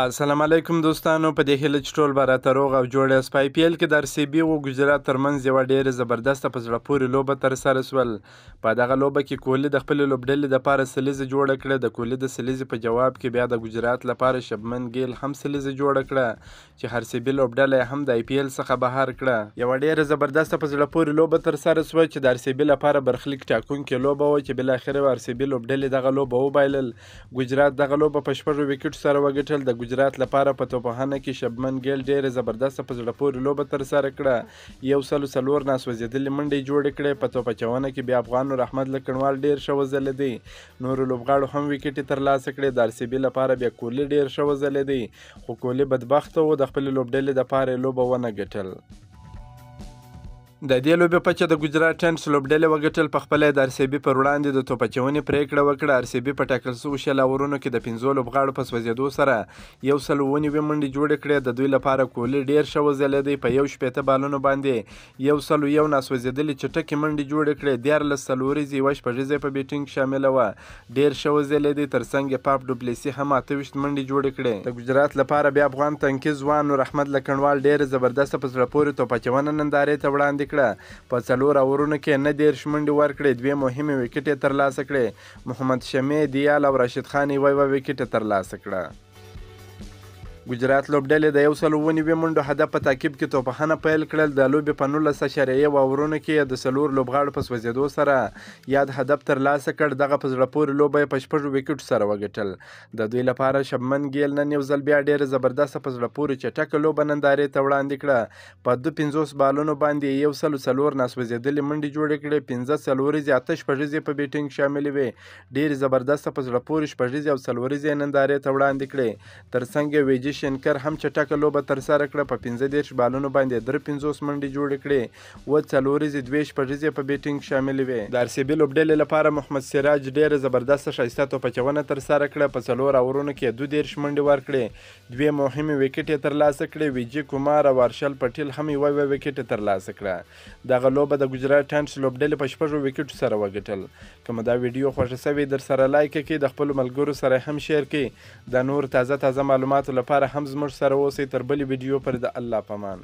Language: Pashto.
السلام علیکم دوستانو، په دې هیله چې ټول به راته روغ او جوړ یاست. په آی پی ایل کې د آر سی بي او ګجرات ترمنځ یوه ډېره زبردسته په زړه پورې لوبه ترسره سول. په دغه لوبه کې کوهلي د خپلې لوبډلې دپاره سلیزه جوړه کړه. د کوهلي د سلیزې په جواب کې بیا د ګجرات لپاره شبمن ګیل هم سلیزه جوړه کړه چې آر سی بي لوبډله یې هم د آی پی ایل څخه بهر کړه. یوه ډېره زبردسته په زړه پورې لوبه ترسره سوه چې د آر سی بي لپاره برخلیک ټاکونکې لوبه وه چې بالاخره آر سی بي لوبډلې دغه لوبه وبایلل. ګجرات دغه لوبه په 6 ویکټو سره وګټل. د ګجرات لپاره په توپخانه کې شبمن ګیل ډېره زبردسته په زړه پورې لوبه ترسره کړه. 104 ناسوځېدلې منډې جوړې کړې. په توپ اچونه کې بیا افغان نور احمد لکڼوال ډېر ښه وځلېدی. نورو لوبغاړو هم ویکټې ترلاسه کړې. د آر سی بي لپاره بیا کوهلي ډېر ښه وځلېدی، خو کوهلي بدبخته و، د خپلې لوبډلې دپاره یې لوبه ونه ګټل. د دې لوبې پچه د ګجرات ټاینټس لوبډلې وګټل. په خپله یې د آر سی بي پر وړاندې د توپ اچونې پرېکړه وکړه. آر سی بي په ټاکل شوو 60 اورونو کې د 5 لوبغاړو په سوځېدو سره 109 منډې جوړې کړې. د دوی لپاره کوهلي ډېر ښه وځلېدی. په 1 بالونو باندې 101 ناسوځېدلې چټکې منډې جوړې کړې. 14 څلوریزې، 1 شپږیزې په بیټینګ شامله وه، ډېر ښه وځلېدی. ترڅنګ یې پاپ ډوپلیسي هم 28 منډې جوړې کړې. د ګجرات لپاره بیا افغان تنکي ځوان نور احمد لکڼوال ډېره زبردسته په زړه پورې توپ اچونه نندارې ته وړاندې کړه. په 4 اورونو کې 29 منډې ورکړې. 2 مهمې ویکټې ترلاسه کړې. محمد شمع، دیال او راشد خان یوه ویکټه ترلاسه کړه. ګجرات لوبډلې د 109 منډو هدف په تعقیب کې توپخانه پیل کړل. د لوبې په 19.1 اورونو کې د 4 لوبغاړو په سوځېدو سره یاد هدف ترلاسه کړ. دغه په زړه پورې لوبه یې په 6 ویکټو سره وګټل. د دوی لپاره شبمن ګیل نن یو ځل بیا ډېره زبردسته په زړه پورې چټکه لوبه نندارې ته وړاندې کړه. په 50 بالونو باندې 104 ناسوځېدلې منډې جوړې کړې. 15 څلوریزې، 8 شپږیزې په بیټینګ شاملې وې. ډېرې زبردسته په زړه پورې شپږیزې او څلوریزې نندارې ته وړاندې کړې. ترڅنګ یې ویجي شنکر هم چټکه لوبه ترسره کړه. په 15 بالونو باندې 53 منډې جوړې کړې. 7 څلوریزې، 2 شپږیزې په بیټینګ شاملې وې. د آر سی بي لوبډلې لپاره محمد سراج ډېره زبردسته ښایسته توپ اچونه ترسره کړه. په 4 اورونو کې 32 منډې ورکړې. 2 مهمې ویکټې ترلاسه کړې. ویجي کمار او ارشل پټیل هم یوه ویکټه ترلاسه کړه. دغه لوبه د ګجرات ټاینټس لوبډلې په 6 ویکټو سره وګټل. که مو دا ویډیو خوښه سوې در سره لایک کړئ، د خپلو ملګرو سره هم شیر کړئ. د نور تازه معلوماتو لپاره هم زموږ سره اوسئ. تر بلې ویډیو پر د الله پامان.